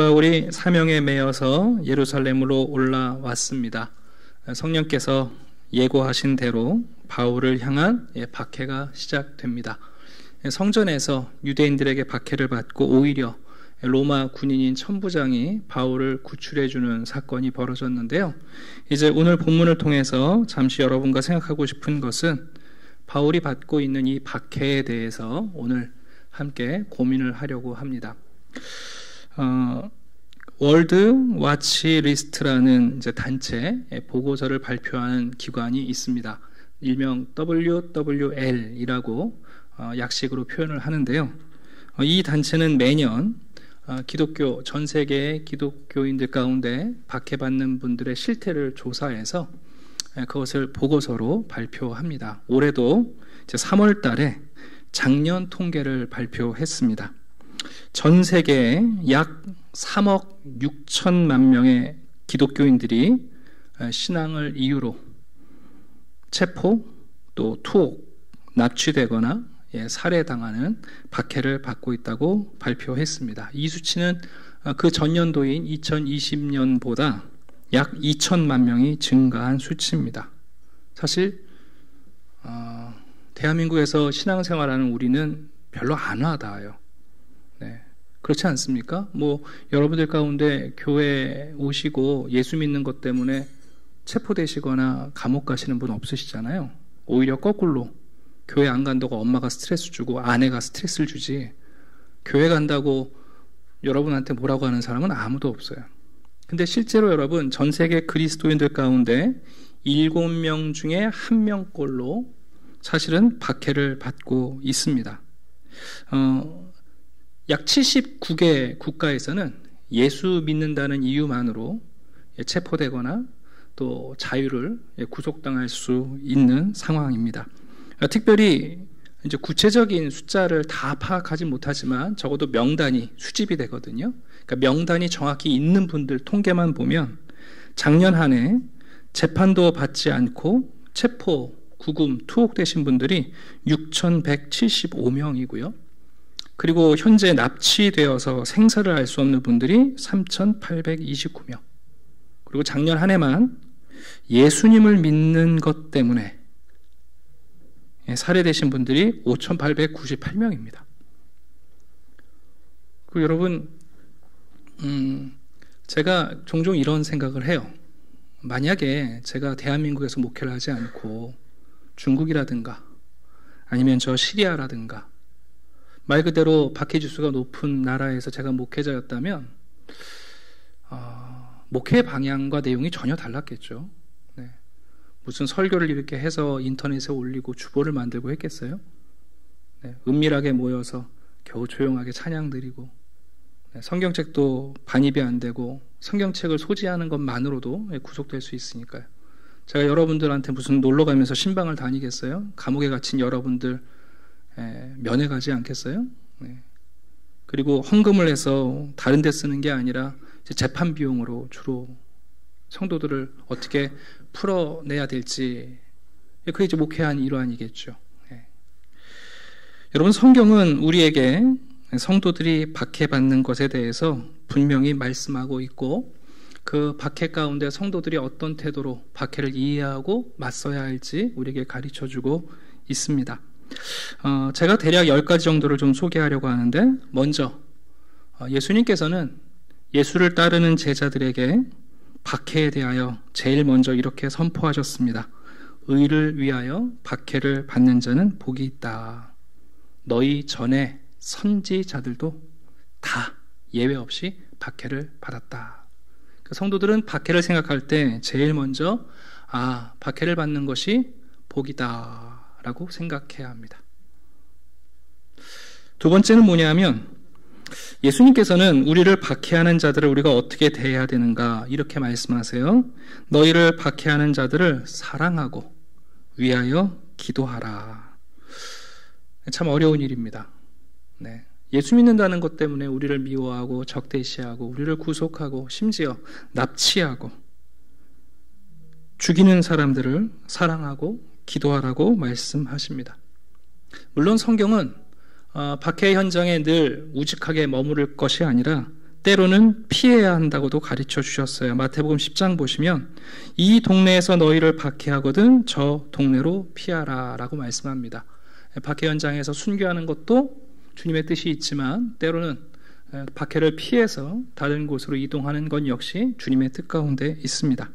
바울이 사명에 매여서 예루살렘으로 올라왔습니다. 성령께서 예고하신 대로 바울을 향한 박해가 시작됩니다. 성전에서 유대인들에게 박해를 받고 오히려 로마 군인인 천부장이 바울을 구출해주는 사건이 벌어졌는데요. 이제 오늘 본문을 통해서 잠시 여러분과 생각하고 싶은 것은 바울이 받고 있는 이 박해에 대해서 오늘 함께 고민을 하려고 합니다. 월드 와치 리스트라는 이제 단체 보고서를 발표하는 기관이 있습니다. 일명 WWL이라고 약식으로 표현을 하는데요. 이 단체는 매년 기독교 전 세계의 기독교인들 가운데 박해받는 분들의 실태를 조사해서 그것을 보고서로 발표합니다. 올해도 이제 3월 달에 작년 통계를 발표했습니다. 전 세계에 약 3억 6천만 명의 기독교인들이 신앙을 이유로 체포, 또 투옥, 납치되거나 살해당하는 박해를 받고 있다고 발표했습니다. 이 수치는 그 전년도인 2020년보다 약 2천만 명이 증가한 수치입니다. 사실 대한민국에서 신앙생활하는 우리는 별로 안 와닿아요. 네. 그렇지 않습니까? 여러분들 가운데 교회 오시고 예수 믿는 것 때문에 체포되시거나 감옥 가시는 분 없으시잖아요. 오히려 거꾸로 교회 안 간다고 엄마가 스트레스 주고 아내가 스트레스를 주지, 교회 간다고 여러분한테 뭐라고 하는 사람은 아무도 없어요. 근데 실제로 여러분, 전 세계 그리스도인들 가운데 7명 중에 1명꼴로 사실은 박해를 받고 있습니다. 약 79개 국가에서는 예수 믿는다는 이유만으로 체포되거나 또 자유를 구속당할 수 있는 상황입니다. 특별히 이제 구체적인 숫자를 다 파악하지 못하지만 적어도 명단이 수집이 되거든요. 그러니까 명단이 정확히 있는 분들 통계만 보면 작년 한 해 재판도 받지 않고 체포, 구금, 투옥되신 분들이 6,175명이고요. 그리고 현재 납치되어서 생사를 알 수 없는 분들이 3,829명. 그리고 작년 한 해만 예수님을 믿는 것 때문에 살해되신 분들이 5,898명입니다. 그리고 여러분, 제가 종종 이런 생각을 해요. 만약에 제가 대한민국에서 목회를 하지 않고 중국이라든가 아니면 저 시리아라든가 말 그대로 박해지수가 높은 나라에서 제가 목회자였다면 목회 방향과 내용이 전혀 달랐겠죠. 네. 무슨 설교를 이렇게 해서 인터넷에 올리고 주보를 만들고 했겠어요? 네. 은밀하게 모여서 겨우 조용하게 찬양 드리고, 네. 성경책도 반입이 안 되고 성경책을 소지하는 것만으로도 구속될 수 있으니까요. 제가 여러분들한테 무슨 놀러 가면서 신방을 다니겠어요? 감옥에 갇힌 여러분들 면회 가지 않겠어요? 네. 그리고 헌금을 해서 다른 데 쓰는 게 아니라 이제 재판 비용으로 주로 성도들을 어떻게 풀어내야 될지, 그게 이제 목회한 일환이겠죠. 네. 여러분, 성경은 우리에게 성도들이 박해받는 것에 대해서 분명히 말씀하고 있고, 그 박해 가운데 성도들이 어떤 태도로 박해를 이해하고 맞서야 할지 우리에게 가르쳐주고 있습니다. 제가 대략 10가지 정도를 좀 소개하려고 하는데, 먼저 예수님께서는 예수를 따르는 제자들에게 박해에 대하여 제일 먼저 이렇게 선포하셨습니다. 의를 위하여 박해를 받는 자는 복이 있다. 너희 전에 선지자들도 다 예외 없이 박해를 받았다. 성도들은 박해를 생각할 때 제일 먼저 박해를 받는 것이 복이다 라고 생각해야 합니다. 두 번째는 뭐냐면, 예수님께서는 우리를 박해하는 자들을 우리가 어떻게 대해야 되는가 이렇게 말씀하세요. 너희를 박해하는 자들을 사랑하고 위하여 기도하라. 참 어려운 일입니다. 네. 예수 믿는다는 것 때문에 우리를 미워하고 적대시하고 우리를 구속하고 심지어 납치하고 죽이는 사람들을 사랑하고 기도하라고 말씀하십니다. 물론 성경은 박해 현장에 늘 우직하게 머무를 것이 아니라 때로는 피해야 한다고도 가르쳐 주셨어요. 마태복음 10장 보시면 이 동네에서 너희를 박해하거든 저 동네로 피하라 라고 말씀합니다. 박해 현장에서 순교하는 것도 주님의 뜻이 있지만 때로는 박해를 피해서 다른 곳으로 이동하는 건 역시 주님의 뜻 가운데 있습니다.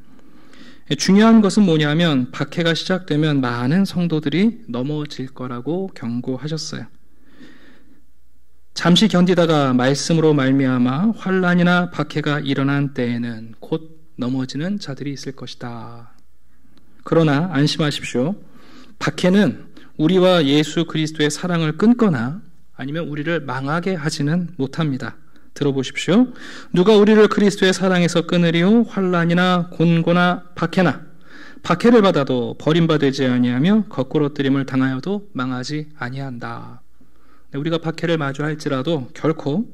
중요한 것은 뭐냐면 박해가 시작되면 많은 성도들이 넘어질 거라고 경고하셨어요. 잠시 견디다가 말씀으로 말미암아 환난이나 박해가 일어난 때에는 곧 넘어지는 자들이 있을 것이다. 그러나 안심하십시오. 박해는 우리와 예수 그리스도의 사랑을 끊거나 아니면 우리를 망하게 하지는 못합니다. 들어보십시오. 누가 우리를 그리스도의 사랑에서 끊으리요? 환난이나 곤고나 박해나 박해를 받아도 버림받지 아니하며 거꾸러뜨림을 당하여도 망하지 아니한다. 우리가 박해를 마주할지라도 결코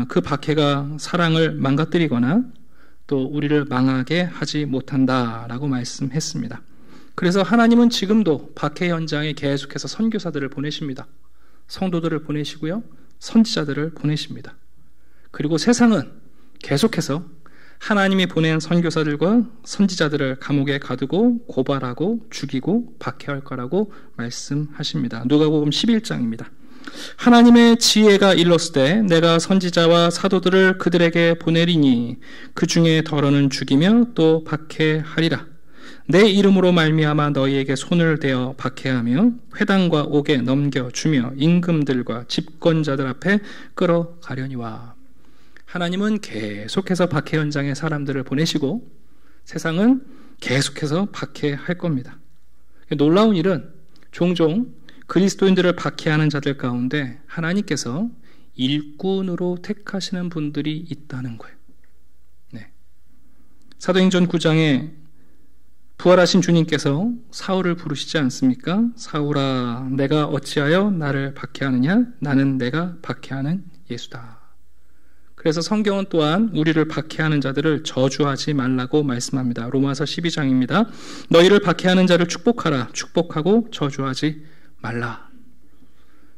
그 박해가 사랑을 망가뜨리거나 또 우리를 망하게 하지 못한다라고 말씀했습니다. 그래서 하나님은 지금도 박해 현장에 계속해서 선교사들을 보내십니다. 성도들을 보내시고요. 선지자들을 보내십니다. 그리고 세상은 계속해서 하나님이 보낸 선교사들과 선지자들을 감옥에 가두고 고발하고 죽이고 박해할 거라고 말씀하십니다. 누가복음 11장입니다. 하나님의 지혜가 일렀으되 내가 선지자와 사도들을 그들에게 보내리니 그 중에 더러는 죽이며 또 박해하리라. 내 이름으로 말미암아 너희에게 손을 대어 박해하며 회당과 옥에 넘겨주며 임금들과 집권자들 앞에 끌어가려니와. 하나님은 계속해서 박해 현장에 사람들을 보내시고 세상은 계속해서 박해할 겁니다. 놀라운 일은 종종 그리스도인들을 박해하는 자들 가운데 하나님께서 일꾼으로 택하시는 분들이 있다는 거예요. 네. 사도행전 9장에 부활하신 주님께서 사울을 부르시지 않습니까? 사울아, 내가 어찌하여 나를 박해하느냐? 나는 내가 박해하는 예수다. 그래서 성경은 또한 우리를 박해하는 자들을 저주하지 말라고 말씀합니다. 로마서 12장입니다. 너희를 박해하는 자를 축복하라. 축복하고 저주하지 말라.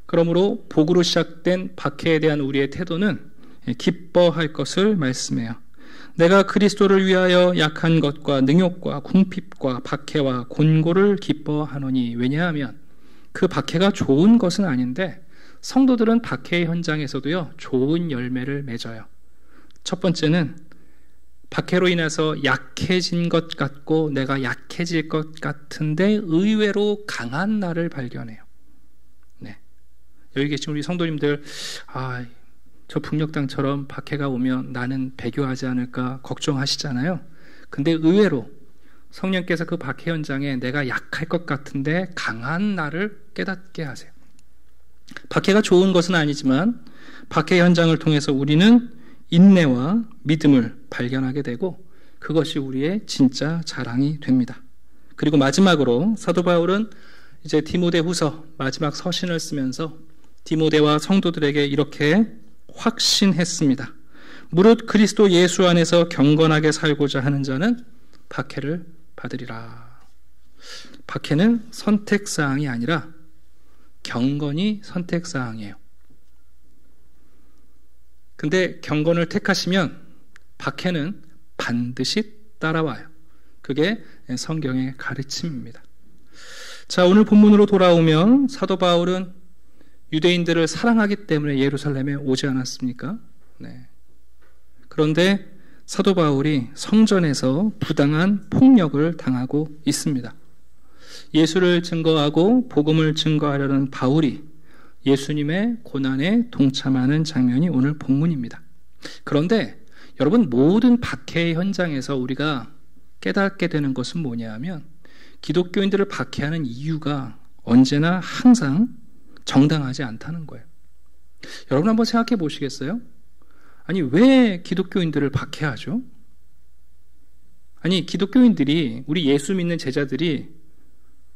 그러므로 복으로 시작된 박해에 대한 우리의 태도는 기뻐할 것을 말씀해요. 내가 그리스도를 위하여 약한 것과 능욕과 궁핍과 박해와 곤고를 기뻐하노니. 왜냐하면 그 박해가 좋은 것은 아닌데 성도들은 박해 현장에서도요 좋은 열매를 맺어요. 첫 번째는 박해로 인해서 약해진 것 같고 내가 약해질 것 같은데 의외로 강한 나를 발견해요. 네. 여기 계신 우리 성도님들, 저 북녘땅처럼 박해가 오면 나는 배교하지 않을까 걱정하시잖아요. 근데 의외로 성령께서 그 박해 현장에 내가 약할 것 같은데 강한 나를 깨닫게 하세요. 박해가 좋은 것은 아니지만 박해 현장을 통해서 우리는 인내와 믿음을 발견하게 되고 그것이 우리의 진짜 자랑이 됩니다. 그리고 마지막으로 사도 바울은 이제 디모데후서 마지막 서신을 쓰면서 디모데와 성도들에게 이렇게 확신했습니다. 무릇 그리스도 예수 안에서 경건하게 살고자 하는 자는 박해를 받으리라. 박해는 선택사항이 아니라 경건이 선택사항이에요. 근데 경건을 택하시면 박해는 반드시 따라와요. 그게 성경의 가르침입니다. 자, 오늘 본문으로 돌아오면 사도 바울은 유대인들을 사랑하기 때문에 예루살렘에 오지 않았습니까? 네. 그런데 사도 바울이 성전에서 부당한 폭력을 당하고 있습니다. 예수를 증거하고 복음을 증거하려는 바울이 예수님의 고난에 동참하는 장면이 오늘 본문입니다. 그런데 여러분, 모든 박해 현장에서 우리가 깨닫게 되는 것은 뭐냐 하면 기독교인들을 박해하는 이유가 언제나 항상 정당하지 않다는 거예요. 여러분 한번 생각해 보시겠어요? 아니, 왜 기독교인들을 박해하죠? 아니, 기독교인들이, 우리 예수 믿는 제자들이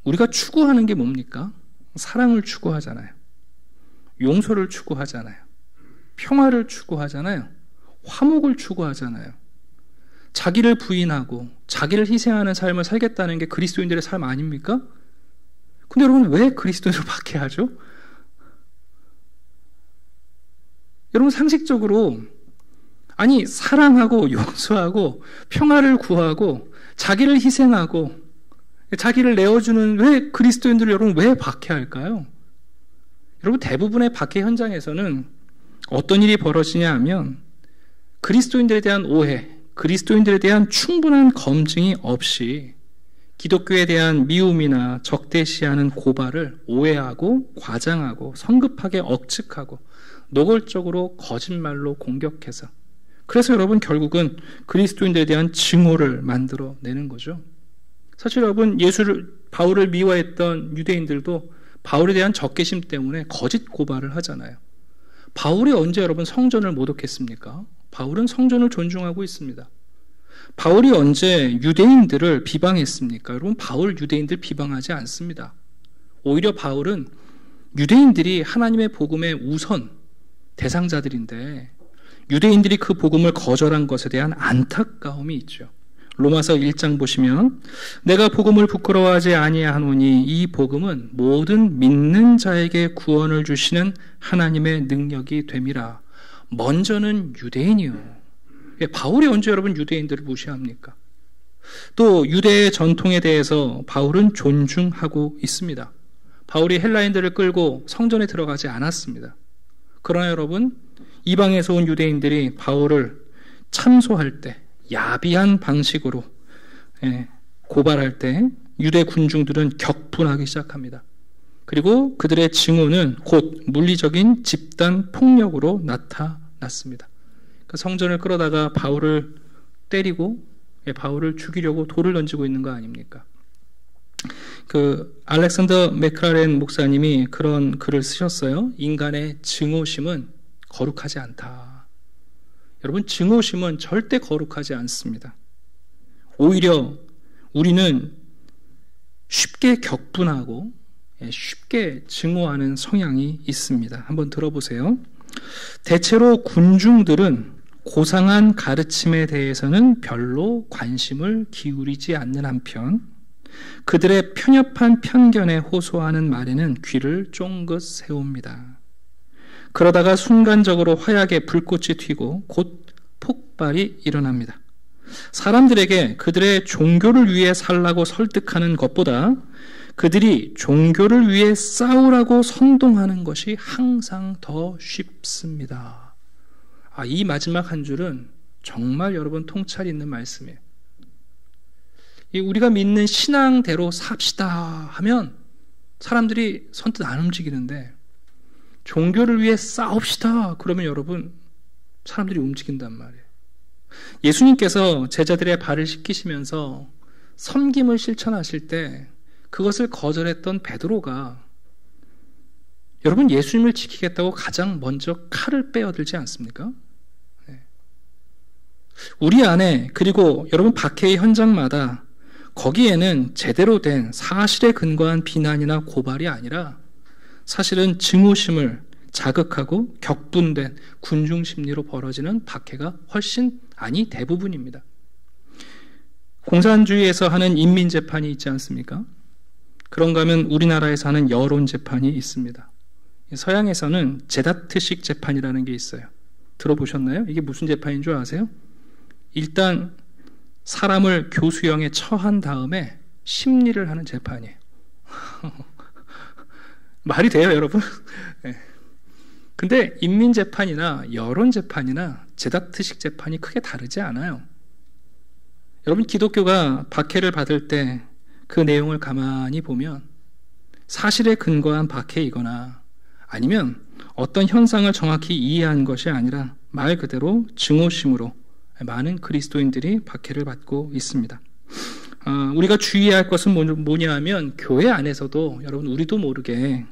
우리가 추구하는 게 뭡니까? 사랑을 추구하잖아요. 용서를 추구하잖아요. 평화를 추구하잖아요. 화목을 추구하잖아요. 자기를 부인하고 자기를 희생하는 삶을 살겠다는 게 그리스도인들의 삶 아닙니까? 근데 여러분, 왜 그리스도인을 박해하죠? 여러분, 상식적으로 아니, 사랑하고 용서하고 평화를 구하고 자기를 희생하고 자기를 내어주는 왜 그리스도인들을 여러분 왜 박해할까요? 여러분 대부분의 박해 현장에서는 어떤 일이 벌어지냐 하면 그리스도인들에 대한 오해, 그리스도인들에 대한 충분한 검증이 없이 기독교에 대한 미움이나 적대시하는 고발을 오해하고 과장하고 성급하게 억측하고 노골적으로 거짓말로 공격해서 그래서 여러분 결국은 그리스도인들에 대한 증오를 만들어내는 거죠. 사실 여러분 바울을 미워했던 유대인들도 바울에 대한 적개심 때문에 거짓 고발을 하잖아요. 바울이 언제 여러분 성전을 모독했습니까? 바울은 성전을 존중하고 있습니다. 바울이 언제 유대인들을 비방했습니까? 여러분 바울 유대인들 비방하지 않습니다. 오히려 바울은 유대인들이 하나님의 복음의 우선 대상자들인데 유대인들이 그 복음을 거절한 것에 대한 안타까움이 있죠. 로마서 1장 보시면 내가 복음을 부끄러워하지 아니하노니 이 복음은 모든 믿는 자에게 구원을 주시는 하나님의 능력이 됨이라. 먼저는 유대인이요. 바울이 언제 여러분 유대인들을 무시합니까? 또 유대의 전통에 대해서 바울은 존중하고 있습니다. 바울이 헬라인들을 끌고 성전에 들어가지 않았습니다. 그러나 여러분 이방에서 온 유대인들이 바울을 참소할 때 야비한 방식으로 고발할 때 유대 군중들은 격분하기 시작합니다. 그리고 그들의 증오는 곧 물리적인 집단 폭력으로 나타났습니다. 그러니까 성전을 끌어다가 바울을 때리고 바울을 죽이려고 돌을 던지고 있는 거 아닙니까? 그 알렉산더 맥크라렌 목사님이 그런 글을 쓰셨어요. 인간의 증오심은 거룩하지 않다. 여러분 증오심은 절대 거룩하지 않습니다. 오히려 우리는 쉽게 격분하고 쉽게 증오하는 성향이 있습니다. 한번 들어보세요. 대체로 군중들은 고상한 가르침에 대해서는 별로 관심을 기울이지 않는 한편 그들의 편협한 편견에 호소하는 말에는 귀를 쫑긋 세웁니다. 그러다가 순간적으로 화약에 불꽃이 튀고 곧 폭발이 일어납니다. 사람들에게 그들의 종교를 위해 살라고 설득하는 것보다 그들이 종교를 위해 싸우라고 선동하는 것이 항상 더 쉽습니다. 이 마지막 한 줄은 정말 여러분 통찰이 있는 말씀이에요. 우리가 믿는 신앙대로 삽시다 하면 사람들이 선뜻 안 움직이는데 종교를 위해 싸웁시다 그러면 여러분 사람들이 움직인단 말이에요. 예수님께서 제자들의 발을 씻기시면서 섬김을 실천하실 때 그것을 거절했던 베드로가 여러분 예수님을 지키겠다고 가장 먼저 칼을 빼어들지 않습니까? 우리 안에 그리고 여러분 박해의 현장마다 거기에는 제대로 된 사실에 근거한 비난이나 고발이 아니라 사실은 증오심을 자극하고 격분된 군중 심리로 벌어지는 박해가 훨씬 아니 대부분입니다. 공산주의에서 하는 인민재판이 있지 않습니까? 그런가 하면 우리나라에서 하는 여론재판이 있습니다. 서양에서는 제다트식 재판이라는 게 있어요. 들어보셨나요? 이게 무슨 재판인 줄 아세요? 일단 사람을 교수형에 처한 다음에 심리를 하는 재판이에요. 말이 돼요, 여러분? 네. 근데 인민재판이나 여론재판이나 제다트식 재판이 크게 다르지 않아요. 여러분 기독교가 박해를 받을 때 그 내용을 가만히 보면 사실에 근거한 박해이거나 아니면 어떤 현상을 정확히 이해한 것이 아니라 말 그대로 증오심으로 많은 그리스도인들이 박해를 받고 있습니다. 우리가 주의해야 할 것은 뭐냐 하면 교회 안에서도 여러분 우리도 모르게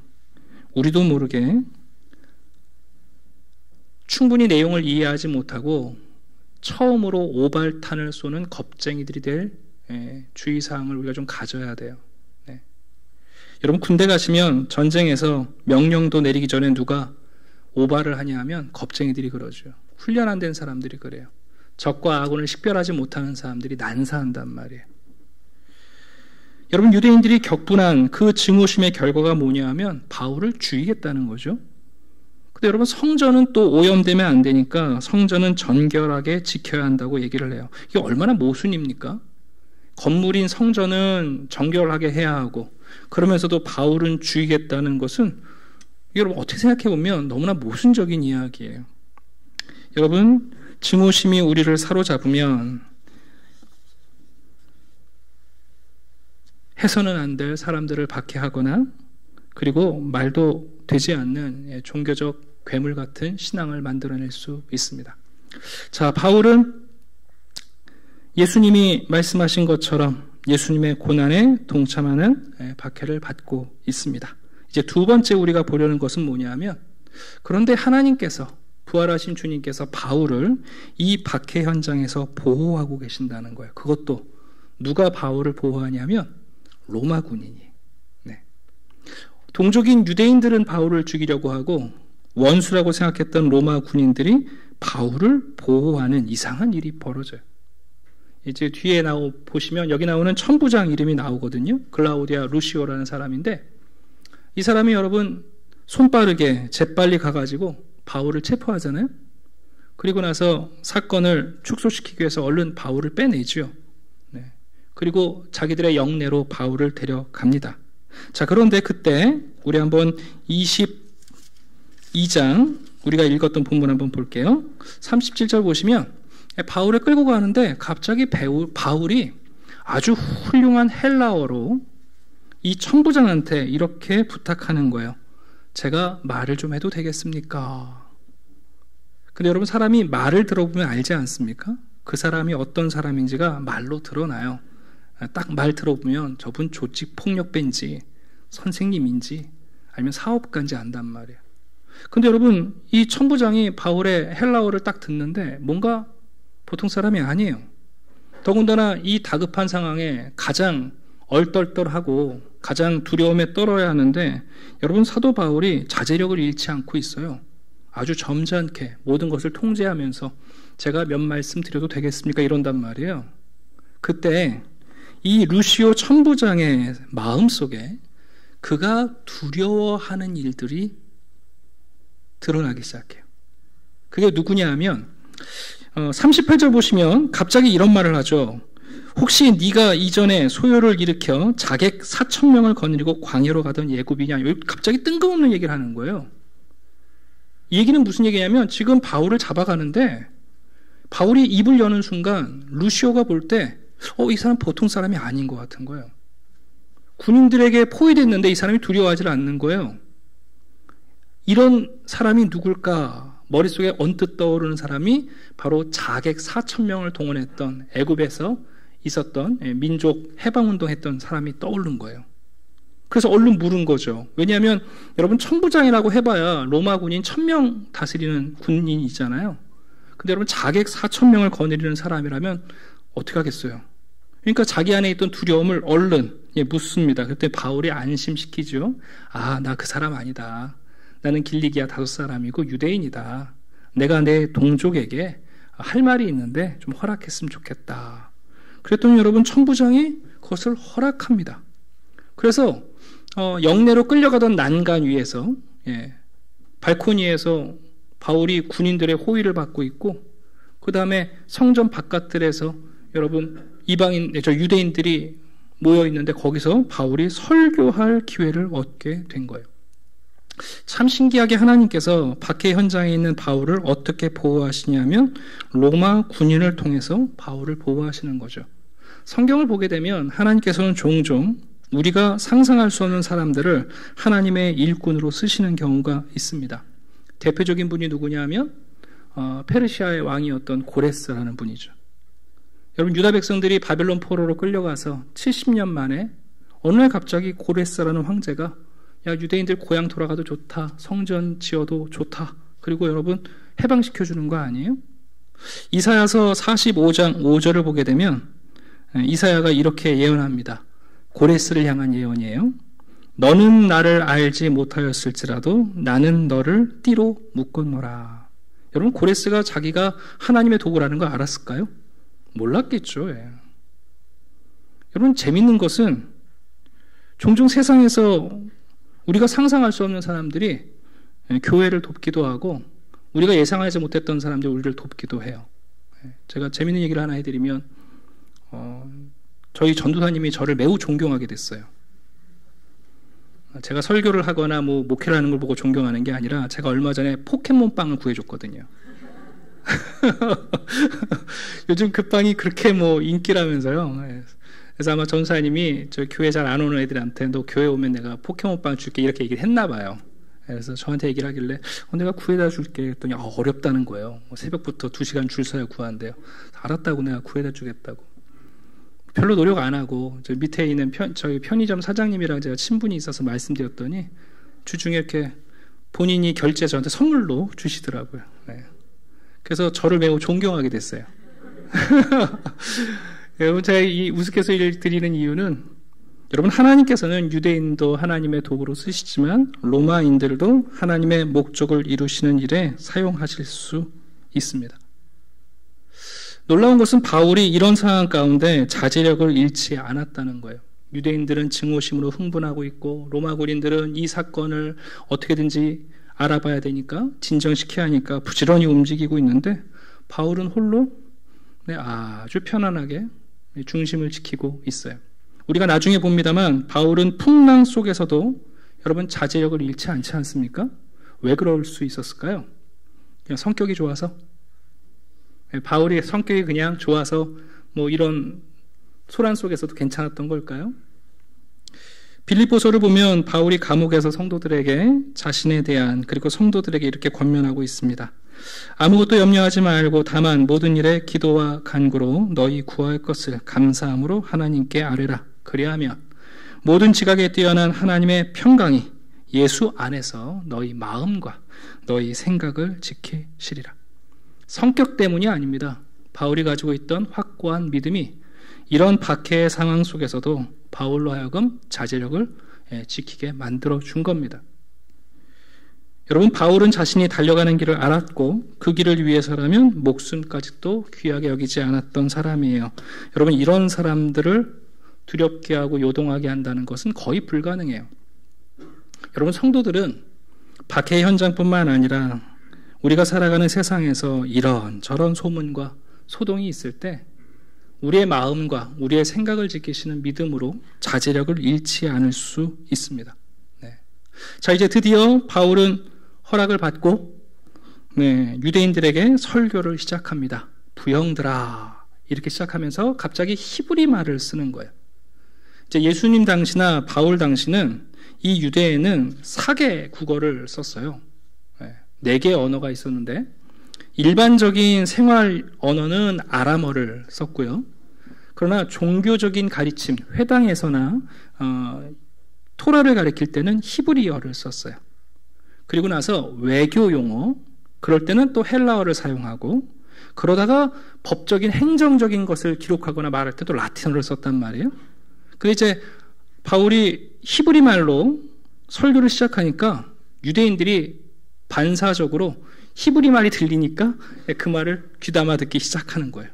충분히 내용을 이해하지 못하고 처음으로 오발탄을 쏘는 겁쟁이들이 될 주의사항을 우리가 좀 가져야 돼요. 네. 여러분 군대 가시면 전쟁에서 명령도 내리기 전에 누가 오발을 하냐 하면 겁쟁이들이 그러죠. 훈련 안 된 사람들이 그래요. 적과 아군을 식별하지 못하는 사람들이 난사한단 말이에요. 여러분 유대인들이 격분한 그 증오심의 결과가 뭐냐 하면 바울을 죽이겠다는 거죠. 근데 여러분 성전은 또 오염되면 안 되니까 성전은 전결하게 지켜야 한다고 얘기를 해요. 이게 얼마나 모순입니까? 건물인 성전은 정결하게 해야 하고 그러면서도 바울은 죽이겠다는 것은 여러분 어떻게 생각해 보면 너무나 모순적인 이야기예요. 여러분 증오심이 우리를 사로잡으면 해서는 안 될 사람들을 박해하거나 그리고 말도 되지 않는 종교적 괴물 같은 신앙을 만들어낼 수 있습니다. 자, 바울은 예수님이 말씀하신 것처럼 예수님의 고난에 동참하는 박해를 받고 있습니다. 이제 두 번째 우리가 보려는 것은 뭐냐면 그런데 하나님께서 부활하신 주님께서 바울을 이 박해 현장에서 보호하고 계신다는 거예요. 그것도 누가 바울을 보호하냐면 로마 군인이. 네. 동족인 유대인들은 바울을 죽이려고 하고 원수라고 생각했던 로마 군인들이 바울을 보호하는 이상한 일이 벌어져요. 이제 뒤에 보시면 여기 나오는 천부장 이름이 나오거든요. 글라우디아 루시오라는 사람인데 이 사람이 여러분 손빠르게 재빨리 가가지고 바울을 체포하잖아요. 그리고 나서 사건을 축소시키기 위해서 얼른 바울을 빼내죠. 네. 그리고 자기들의 영내로 바울을 데려갑니다. 자, 그런데 그때 우리 한번 22장 우리가 읽었던 본문 한번 볼게요. 37절 보시면 바울을 끌고 가는데 갑자기 바울이 아주 훌륭한 헬라어로 이 천부장한테 이렇게 부탁하는 거예요. 제가 말을 좀 해도 되겠습니까? 근데 여러분 사람이 말을 들어보면 알지 않습니까? 그 사람이 어떤 사람인지가 말로 드러나요. 딱 말 들어보면 저분 조직폭력배인지 선생님인지 아니면 사업가인지 안단 말이에요. 근데 여러분 이 천부장이 바울의 헬라어를 딱 듣는데 뭔가 보통 사람이 아니에요. 더군다나 이 다급한 상황에 가장 얼떨떨하고 가장 두려움에 떨어야 하는데 여러분 사도 바울이 자제력을 잃지 않고 있어요. 아주 점잖게 모든 것을 통제하면서 제가 몇 말씀 드려도 되겠습니까? 이런단 말이에요. 그때 이 루시오 천부장의 마음속에 그가 두려워하는 일들이 드러나기 시작해요. 그게 누구냐 하면 38절 보시면 갑자기 이런 말을 하죠. 혹시 네가 이전에 소요를 일으켜 자객 4,000명을 거느리고 광야로 가던 예굽이냐? 갑자기 뜬금없는 얘기를 하는 거예요. 이 얘기는 무슨 얘기냐면 지금 바울을 잡아가는데 바울이 입을 여는 순간 루시오가 볼 때 이 사람 보통 사람이 아닌 것 같은 거예요. 군인들에게 포위됐는데 이 사람이 두려워하지 않는 거예요. 이런 사람이 누굴까? 머릿속에 언뜻 떠오르는 사람이 바로 자객 4,000명을 동원했던 애굽에서 있었던 민족 해방운동했던 사람이 떠오른 거예요. 그래서 얼른 물은 거죠. 왜냐하면 여러분 천부장이라고 해봐야 로마 군인 1,000명 다스리는 군인이 있잖아요. 근데 여러분 자객 4,000명을 거느리는 사람이라면 어떻게 하겠어요? 그러니까 자기 안에 있던 두려움을 얼른 묻습니다. 그때 바울이 안심시키죠. 나 그 사람 아니다. 나는 길리기아 5사람이고 유대인이다. 내가 내 동족에게 할 말이 있는데 좀 허락했으면 좋겠다. 그랬더니 여러분 천부장이 그것을 허락합니다. 그래서 영내로 끌려가던 난간 위에서 발코니에서 바울이 군인들의 호위를 받고 있고 그 다음에 성전 바깥들에서 여러분 유대인들이 모여 있는데 거기서 바울이 설교할 기회를 얻게 된 거예요. 참 신기하게 하나님께서 박해 현장에 있는 바울을 어떻게 보호하시냐면 로마 군인을 통해서 바울을 보호하시는 거죠. 성경을 보게 되면 하나님께서는 종종 우리가 상상할 수 없는 사람들을 하나님의 일꾼으로 쓰시는 경우가 있습니다. 대표적인 분이 누구냐면 페르시아의 왕이었던 고레스라는 분이죠. 여러분 유다 백성들이 바벨론 포로로 끌려가서 70년 만에 어느 날 갑자기 고레스라는 황제가 유대인들 고향 돌아가도 좋다. 성전 지어도 좋다. 그리고 여러분 해방시켜주는 거 아니에요? 이사야서 45장 5절을 보게 되면 이사야가 이렇게 예언합니다. 고레스를 향한 예언이에요. 너는 나를 알지 못하였을지라도 나는 너를 띠로 묶었노라. 여러분 고레스가 자기가 하나님의 도구라는 거 알았을까요? 몰랐겠죠. 여러분 재밌는 것은 종종 세상에서 우리가 상상할 수 없는 사람들이 교회를 돕기도 하고 우리가 예상하지 못했던 사람들이 우리를 돕기도 해요. 제가 재밌는 얘기를 하나 해드리면 저희 전도사님이 저를 매우 존경하게 됐어요. 제가 설교를 하거나 목회를 하는 걸 보고 존경하는 게 아니라 제가 얼마 전에 포켓몬빵을 구해줬거든요. 요즘 그 빵이 그렇게 인기라면서요. 그래서 아마 전사님이 저 교회 잘 안 오는 애들한테 너 교회 오면 내가 포켓몬빵 줄게 이렇게 얘기를 했나 봐요. 그래서 저한테 얘기를 하길래 내가 구해다 줄게 했더니 어렵다는 거예요. 새벽부터 2시간 줄 서야 구한대요. 알았다고 내가 구해다 주겠다고. 별로 노력 안 하고 저 밑에 있는 저희 편의점 사장님이랑 제가 친분이 있어서 말씀드렸더니 주중에 이렇게 본인이 결제 저한테 선물로 주시더라고요. 네. 그래서 저를 매우 존경하게 됐어요. 여러분 제가 이 우스갯소 드리는 이유는 여러분 하나님께서는 유대인도 하나님의 도구로 쓰시지만 로마인들도 하나님의 목적을 이루시는 일에 사용하실 수 있습니다. 놀라운 것은 바울이 이런 상황 가운데 자제력을 잃지 않았다는 거예요. 유대인들은 증오심으로 흥분하고 있고 로마 군인들은 이 사건을 어떻게든지 알아봐야 되니까 진정시켜야 하니까 부지런히 움직이고 있는데 바울은 홀로 아주 편안하게 중심을 지키고 있어요. 우리가 나중에 봅니다만 바울은 풍랑 속에서도 여러분 자제력을 잃지 않지 않습니까? 왜 그럴 수 있었을까요? 그냥 성격이 좋아서? 바울이 성격이 그냥 좋아서 이런 소란 속에서도 괜찮았던 걸까요? 빌립보서를 보면 바울이 감옥에서 성도들에게 자신에 대한 그리고 성도들에게 이렇게 권면하고 있습니다. 아무것도 염려하지 말고 다만 모든 일에 기도와 간구로 너희 구할 것을 감사함으로 하나님께 아뢰라. 그리하면 모든 지각에 뛰어난 하나님의 평강이 예수 안에서 너희 마음과 너희 생각을 지키시리라. 성격 때문이 아닙니다. 바울이 가지고 있던 확고한 믿음이 이런 박해의 상황 속에서도 바울로 하여금 자제력을 지키게 만들어 준 겁니다. 여러분 바울은 자신이 달려가는 길을 알았고 그 길을 위해서라면 목숨까지도 귀하게 여기지 않았던 사람이에요. 여러분 이런 사람들을 두렵게 하고 요동하게 한다는 것은 거의 불가능해요. 여러분 성도들은 박해 현장뿐만 아니라 우리가 살아가는 세상에서 이런저런 소문과 소동이 있을 때 우리의 마음과 우리의 생각을 지키시는 믿음으로 자제력을 잃지 않을 수 있습니다. 네. 자, 이제 드디어 바울은 허락을 받고 유대인들에게 설교를 시작합니다. 부형들아 이렇게 시작하면서 갑자기 히브리 말을 쓰는 거예요. 이제 예수님 당시나 바울 당시는 이 유대에는 4개 국어를 썼어요. 4개의 언어가 있었는데 일반적인 생활 언어는 아람어를 썼고요. 그러나 종교적인 가르침, 회당에서나 토라를 가르칠 때는 히브리어를 썼어요. 그리고 나서 외교 용어, 그럴 때는 또 헬라어를 사용하고 그러다가 법적인 행정적인 것을 기록하거나 말할 때도 라틴어를 썼단 말이에요. 근데 이제 바울이 히브리 말로 설교를 시작하니까 유대인들이 반사적으로 히브리 말이 들리니까 그 말을 귀담아 듣기 시작하는 거예요.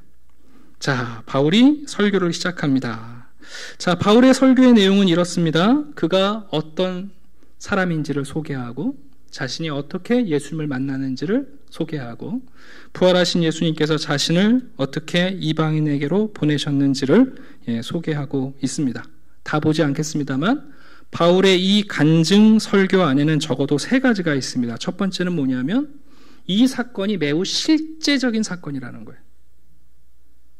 자, 바울이 설교를 시작합니다. 자, 바울의 설교의 내용은 이렇습니다. 그가 어떤 사람인지를 소개하고 자신이 어떻게 예수님을 만나는지를 소개하고 부활하신 예수님께서 자신을 어떻게 이방인에게로 보내셨는지를 소개하고 있습니다. 다 보지 않겠습니다만 바울의 이 간증 설교 안에는 적어도 3가지가 있습니다. 첫 번째는 뭐냐면 이 사건이 매우 실제적인 사건이라는 거예요.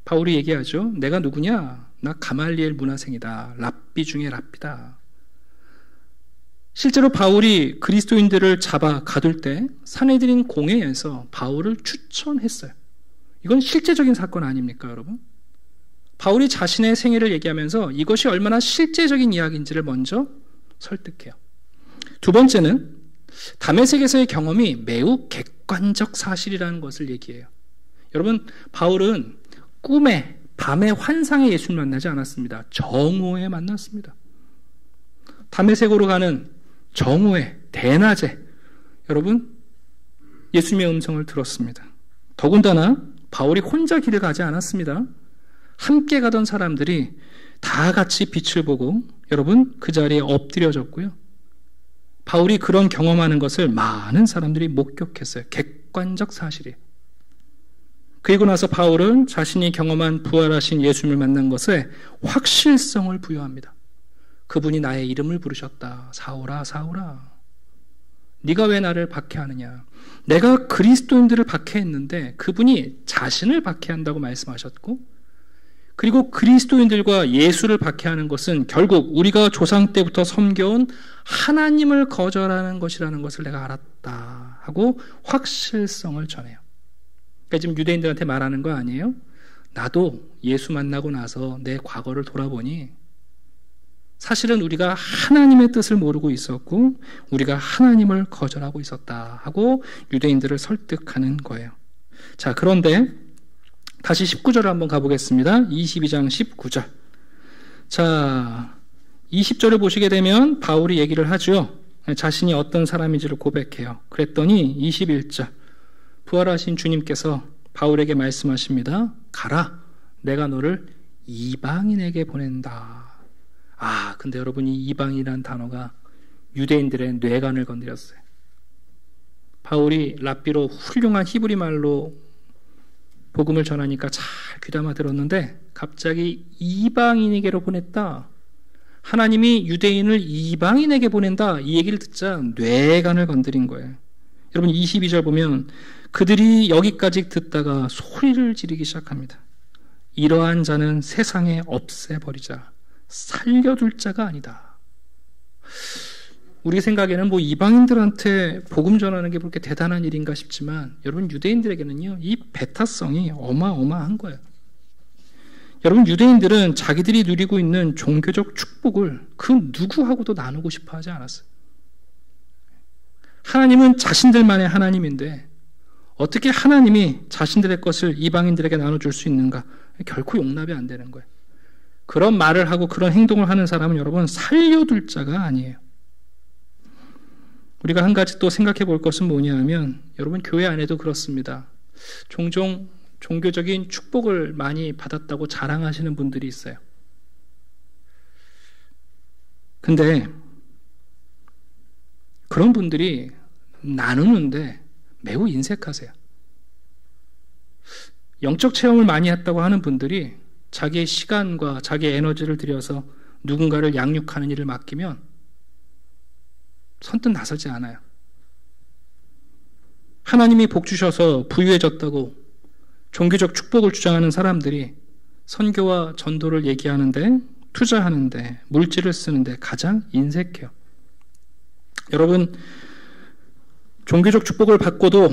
바울이 얘기하죠. 내가 누구냐? 나 가말리엘 문화생이다. 랍비 중에 랍비다. 실제로 바울이 그리스도인들을 잡아 가둘 때 산헤드린 공회에서 바울을 추천했어요. 이건 실제적인 사건 아닙니까, 여러분? 바울이 자신의 생애를 얘기하면서 이것이 얼마나 실제적인 이야기인지를 먼저 설득해요. 두 번째는 다메섹에서의 경험이 매우 객관적 사실이라는 것을 얘기해요. 여러분, 바울은 꿈에, 밤에 환상에 예수를 만나지 않았습니다. 정오에 만났습니다. 다메섹으로 가는 정오에, 대낮에 여러분 예수님의 음성을 들었습니다. 더군다나 바울이 혼자 길을 가지 않았습니다. 함께 가던 사람들이 다 같이 빛을 보고 여러분 그 자리에 엎드려졌고요. 바울이 그런 경험하는 것을 많은 사람들이 목격했어요. 객관적 사실이에요. 그리고 나서 바울은 자신이 경험한 부활하신 예수님을 만난 것에 확실성을 부여합니다. 그분이 나의 이름을 부르셨다. 사울아, 사울아. 네가 왜 나를 박해하느냐. 내가 그리스도인들을 박해했는데 그분이 자신을 박해한다고 말씀하셨고, 그리고 그리스도인들과 예수를 박해하는 것은 결국 우리가 조상 때부터 섬겨온 하나님을 거절하는 것이라는 것을 내가 알았다 하고 확실성을 전해요. 그러니까 지금 유대인들한테 말하는 거 아니에요? 나도 예수 만나고 나서 내 과거를 돌아보니 사실은 우리가 하나님의 뜻을 모르고 있었고 우리가 하나님을 거절하고 있었다 하고 유대인들을 설득하는 거예요. 자, 그런데 다시 19절을 한번 가보겠습니다. 22장 19절. 자, 20절을 보시게 되면 바울이 얘기를 하죠. 자신이 어떤 사람인지를 고백해요. 그랬더니 21절. 부활하신 주님께서 바울에게 말씀하십니다. 가라. 내가 너를 이방인에게 보낸다. 아, 근데 여러분 이 이방인이라는 단어가 유대인들의 뇌관을 건드렸어요. 바울이 랍비로 훌륭한 히브리 말로 복음을 전하니까 잘 귀담아 들었는데 갑자기 이방인에게로 보냈다. 하나님이 유대인을 이방인에게 보낸다. 이 얘기를 듣자 뇌관을 건드린 거예요. 여러분 22절 보면 그들이 여기까지 듣다가 소리를 지르기 시작합니다. 이러한 자는 세상에 없애버리자. 살려둘 자가 아니다. 우리 생각에는 뭐 이방인들한테 복음 전하는 게 그렇게 대단한 일인가 싶지만 여러분 유대인들에게는요 이 배타성이 어마어마한 거예요. 여러분 유대인들은 자기들이 누리고 있는 종교적 축복을 그 누구하고도 나누고 싶어 하지 않았어요. 하나님은 자신들만의 하나님인데 어떻게 하나님이 자신들의 것을 이방인들에게 나눠줄 수 있는가? 결코 용납이 안 되는 거예요. 그런 말을 하고 그런 행동을 하는 사람은 여러분 살려둘 자가 아니에요. 우리가 한 가지 또 생각해 볼 것은 뭐냐 하면 여러분 교회 안에도 그렇습니다. 종종 종교적인 축복을 많이 받았다고 자랑하시는 분들이 있어요. 근데 그런 분들이 나누는데 매우 인색하세요. 영적 체험을 많이 했다고 하는 분들이 자기의 시간과 자기의 에너지를 들여서 누군가를 양육하는 일을 맡기면 선뜻 나서지 않아요. 하나님이 복 주셔서 부유해졌다고 종교적 축복을 주장하는 사람들이 선교와 전도를 얘기하는데, 투자하는데, 물질을 쓰는데 가장 인색해요. 여러분, 종교적 축복을 받고도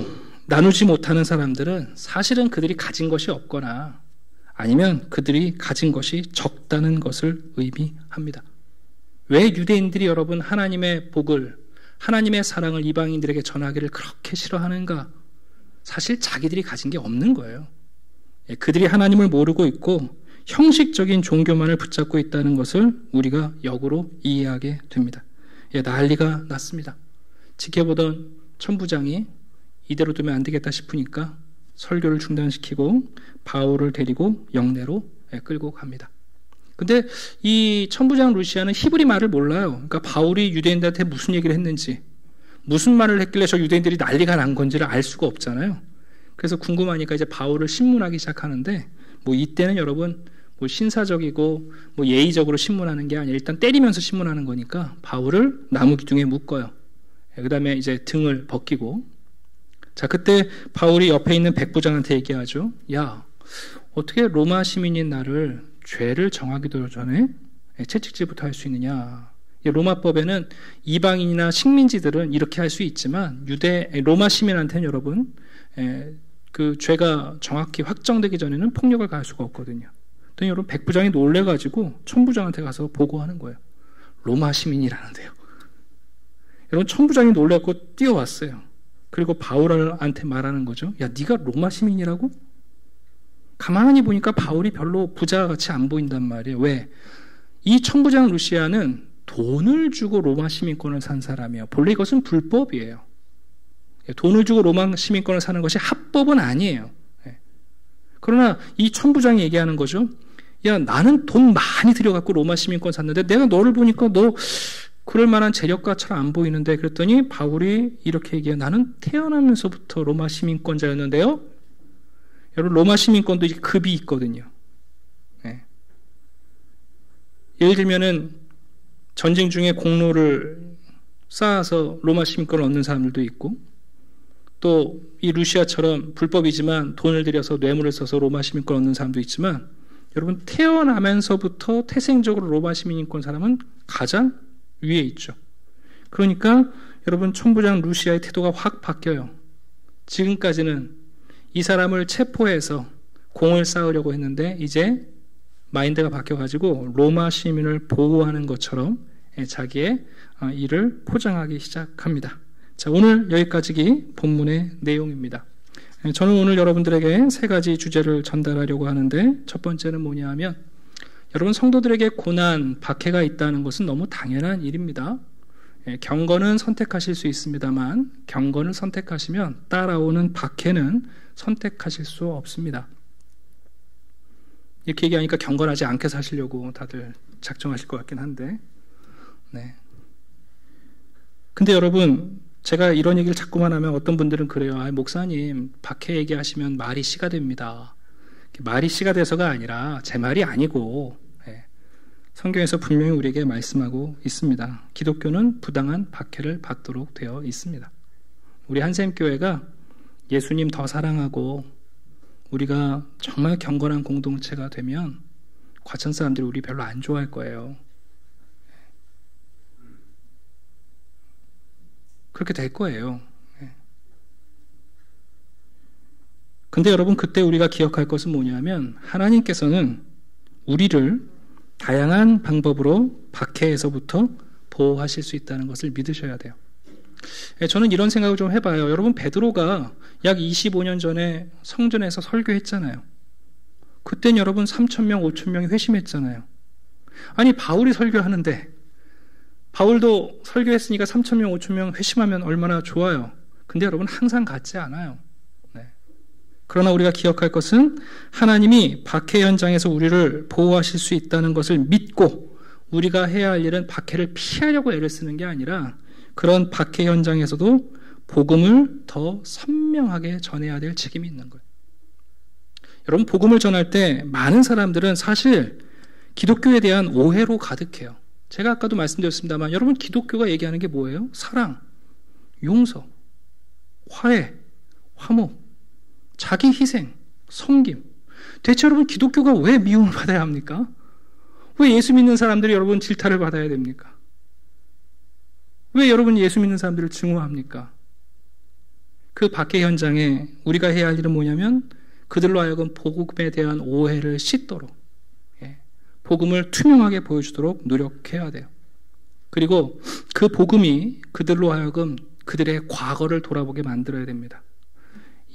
나누지 못하는 사람들은 사실은 그들이 가진 것이 없거나 아니면 그들이 가진 것이 적다는 것을 의미합니다. 왜 유대인들이 여러분 하나님의 복을, 하나님의 사랑을 이방인들에게 전하기를 그렇게 싫어하는가? 사실 자기들이 가진 게 없는 거예요. 그들이 하나님을 모르고 있고 형식적인 종교만을 붙잡고 있다는 것을 우리가 역으로 이해하게 됩니다. 난리가 났습니다. 지켜보던 천부장이 이대로 두면 안 되겠다 싶으니까 설교를 중단시키고 바울을 데리고 영내로 끌고 갑니다. 근데 이 천부장 루시아는 히브리 말을 몰라요. 그러니까 바울이 유대인들한테 무슨 얘기를 했는지, 무슨 말을 했길래 저 유대인들이 난리가 난 건지를 알 수가 없잖아요. 그래서 궁금하니까 이제 바울을 신문하기 시작하는데, 뭐 이때는 여러분 뭐 신사적이고 뭐 예의적으로 신문하는 게 아니라 일단 때리면서 신문하는 거니까 바울을 나무 기둥에 묶어요. 그 다음에 이제 등을 벗기고, 자, 그때 바울이 옆에 있는 백부장한테 얘기하죠. 야, 어떻게 로마 시민인 나를 죄를 정하기도 전에 채찍질부터 할 수 있느냐. 로마법에는 이방인이나 식민지들은 이렇게 할 수 있지만 로마 시민한테는 여러분 그 죄가 정확히 확정되기 전에는 폭력을 가할 수가 없거든요. 그랬더니 여러분 백부장이 놀래가지고 천부장한테 가서 보고하는 거예요. 로마 시민이라는데요. 여러분 천부장이 놀래고 뛰어왔어요. 그리고 바울한테 말하는 거죠. 야, 네가 로마 시민이라고? 가만히 보니까 바울이 별로 부자같이 안 보인단 말이에요. 왜? 이 천부장 루시아는 돈을 주고 로마 시민권을 산 사람이에요. 본래 이것은 불법이에요. 돈을 주고 로마 시민권을 사는 것이 합법은 아니에요. 그러나 이 천부장이 얘기하는 거죠. 야, 나는 돈 많이 들여갖고 로마 시민권 샀는데 내가 너를 보니까 너 그럴 만한 재력가 잘 안 보이는데 그랬더니 바울이 이렇게 얘기해요. 나는 태어나면서부터 로마 시민권자였는데요. 여러분 로마 시민권도 이제 급이 있거든요. 네. 예를 들면은 전쟁 중에 공로를 쌓아서 로마 시민권을 얻는 사람들도 있고 또 이 루시아처럼 불법이지만 돈을 들여서 뇌물을 써서 로마 시민권을 얻는 사람도 있지만 여러분 태어나면서부터 태생적으로 로마 시민권 사람은 가장 위에 있죠. 그러니까 여러분 총부장 루시아의 태도가 확 바뀌어요. 지금까지는 이 사람을 체포해서 공을 쌓으려고 했는데 이제 마인드가 바뀌어가지고 로마 시민을 보호하는 것처럼 자기의 일을 포장하기 시작합니다. 자, 오늘 여기까지 본문의 내용입니다. 저는 오늘 여러분들에게 세 가지 주제를 전달하려고 하는데 첫 번째는 뭐냐 하면 여러분 성도들에게 고난, 박해가 있다는 것은 너무 당연한 일입니다. 경건은 선택하실 수 있습니다만 경건을 선택하시면 따라오는 박해는 선택하실 수 없습니다. 이렇게 얘기하니까 경건하지 않게 사시려고 다들 작정하실 것 같긴 한데 네. 근데 여러분 제가 이런 얘기를 자꾸만 하면 어떤 분들은 그래요. 목사님 박해 얘기하시면 말이 씨가 됩니다. 말이 씨가 돼서가 아니라 제 말이 아니고 성경에서 분명히 우리에게 말씀하고 있습니다. 기독교는 부당한 박해를 받도록 되어 있습니다. 우리 한샘교회가 예수님 더 사랑하고 우리가 정말 경건한 공동체가 되면 과천 사람들이 우리 별로 안 좋아할 거예요. 그렇게 될 거예요. 근데 여러분 그때 우리가 기억할 것은 뭐냐면 하나님께서는 우리를 다양한 방법으로 박해에서부터 보호하실 수 있다는 것을 믿으셔야 돼요. 저는 이런 생각을 좀 해봐요. 여러분 베드로가 약 25년 전에 성전에서 설교했잖아요. 그땐 여러분 3,000명, 5,000명이 회심했잖아요. 아니 바울이 설교하는데 바울도 설교했으니까 3,000명, 5,000명 회심하면 얼마나 좋아요. 근데 여러분 항상 같지 않아요. 그러나 우리가 기억할 것은 하나님이 박해 현장에서 우리를 보호하실 수 있다는 것을 믿고 우리가 해야 할 일은 박해를 피하려고 애를 쓰는 게 아니라 그런 박해 현장에서도 복음을 더 선명하게 전해야 될 책임이 있는 거예요. 여러분 복음을 전할 때 많은 사람들은 사실 기독교에 대한 오해로 가득해요. 제가 아까도 말씀드렸습니다만 여러분 기독교가 얘기하는 게 뭐예요? 사랑, 용서, 화해, 화목, 자기 희생, 섬김. 대체 여러분 기독교가 왜 미움을 받아야 합니까? 왜 예수 믿는 사람들이 여러분 질타를 받아야 됩니까? 왜 여러분 예수 믿는 사람들을 증오합니까? 그 박해 현장에 우리가 해야 할 일은 뭐냐면 그들로 하여금 복음에 대한 오해를 씻도록 복음을 투명하게 보여주도록 노력해야 돼요. 그리고 그 복음이 그들로 하여금 그들의 과거를 돌아보게 만들어야 됩니다.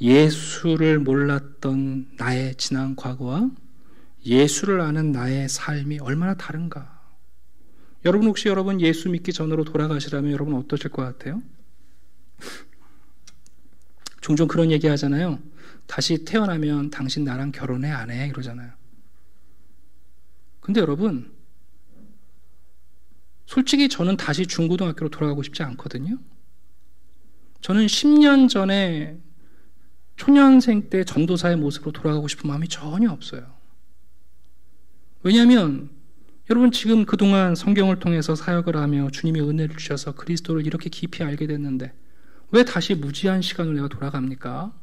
예수를 몰랐던 나의 지난 과거와 예수를 아는 나의 삶이 얼마나 다른가. 여러분 혹시 여러분 예수 믿기 전으로 돌아가시라면 여러분 어떠실 것 같아요? 종종 그런 얘기 하잖아요. 다시 태어나면 당신 나랑 결혼해 안 해? 이러잖아요. 근데 여러분 솔직히 저는 다시 중고등학교로 돌아가고 싶지 않거든요. 저는 10년 전에 초년생 때 전도사의 모습으로 돌아가고 싶은 마음이 전혀 없어요. 왜냐하면 여러분 지금 그동안 성경을 통해서 사역을 하며 주님이 은혜를 주셔서 그리스도를 이렇게 깊이 알게 됐는데 왜 다시 무지한 시간을 내가 돌아갑니까?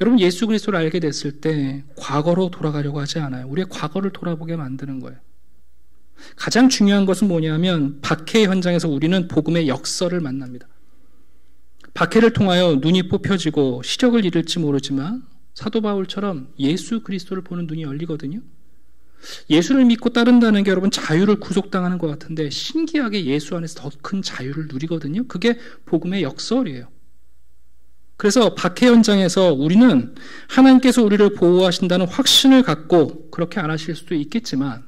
여러분 예수 그리스도를 알게 됐을 때 과거로 돌아가려고 하지 않아요. 우리의 과거를 돌아보게 만드는 거예요. 가장 중요한 것은 뭐냐면 박해 현장에서 우리는 복음의 역설을 만납니다. 박해를 통하여 눈이 뽑혀지고 시력을 잃을지 모르지만 사도 바울처럼 예수 그리스도를 보는 눈이 열리거든요. 예수를 믿고 따른다는 게 여러분 자유를 구속당하는 것 같은데 신기하게 예수 안에서 더 큰 자유를 누리거든요. 그게 복음의 역설이에요. 그래서 박해 현장에서 우리는 하나님께서 우리를 보호하신다는 확신을 갖고 그렇게 안 하실 수도 있겠지만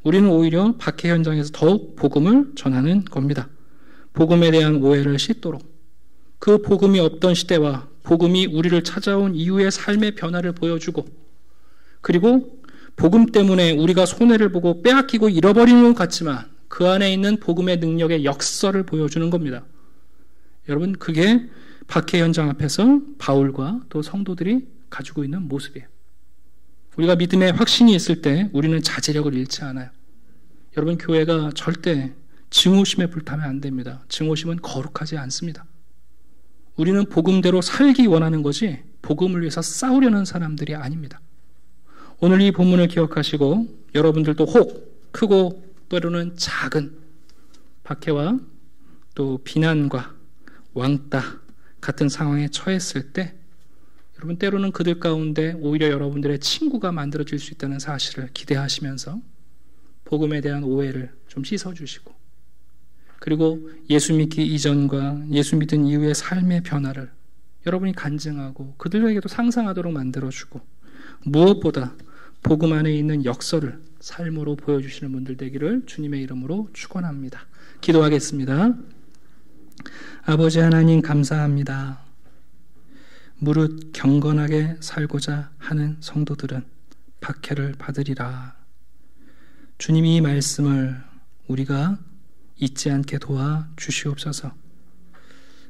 우리는 오히려 박해 현장에서 더욱 복음을 전하는 겁니다. 복음에 대한 오해를 씻도록 그 복음이 없던 시대와 복음이 우리를 찾아온 이후의 삶의 변화를 보여주고 그리고 복음 때문에 우리가 손해를 보고 빼앗기고 잃어버리는 것 같지만 그 안에 있는 복음의 능력의 역설을 보여주는 겁니다. 여러분, 그게 박해 현장 앞에서 바울과 또 성도들이 가지고 있는 모습이에요. 우리가 믿음의 확신이 있을 때 우리는 자제력을 잃지 않아요. 여러분, 교회가 절대 증오심에 불타면 안 됩니다. 증오심은 거룩하지 않습니다. 우리는 복음대로 살기 원하는 거지 복음을 위해서 싸우려는 사람들이 아닙니다. 오늘 이 본문을 기억하시고 여러분들도 혹 크고 때로는 작은 박해와 또 비난과 왕따 같은 상황에 처했을 때 여러분, 때로는 그들 가운데 오히려 여러분들의 친구가 만들어질 수 있다는 사실을 기대하시면서 복음에 대한 오해를 좀 씻어주시고, 그리고 예수 믿기 이전과 예수 믿은 이후의 삶의 변화를 여러분이 간증하고 그들에게도 상상하도록 만들어주고, 무엇보다 복음 안에 있는 역설을 삶으로 보여주시는 분들 되기를 주님의 이름으로 축원합니다. 기도하겠습니다. 아버지 하나님, 감사합니다. 무릇 경건하게 살고자 하는 성도들은 박해를 받으리라. 주님이 이 말씀을 우리가 잊지 않게 도와 주시옵소서.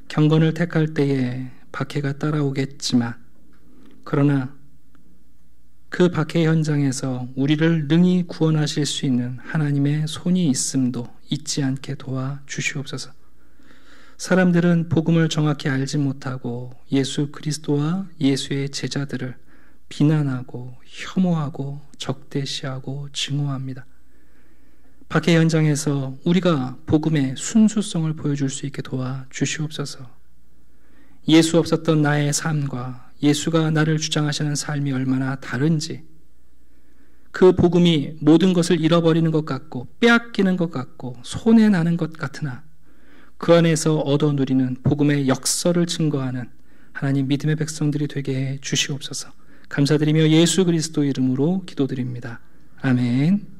경건을 택할 때에 박해가 따라오겠지만, 그러나 그 박해 현장에서 우리를 능히 구원하실 수 있는 하나님의 손이 있음도 잊지 않게 도와 주시옵소서. 사람들은 복음을 정확히 알지 못하고 예수 그리스도와 예수의 제자들을 비난하고 혐오하고 적대시하고 증오합니다. 박해 현장에서 우리가 복음의 순수성을 보여줄 수 있게 도와 주시옵소서. 예수 없었던 나의 삶과 예수가 나를 주장하시는 삶이 얼마나 다른지, 그 복음이 모든 것을 잃어버리는 것 같고 빼앗기는 것 같고 손해나는 것 같으나 그 안에서 얻어 누리는 복음의 역설을 증거하는 하나님 믿음의 백성들이 되게 해 주시옵소서. 감사드리며 예수 그리스도 이름으로 기도드립니다. 아멘.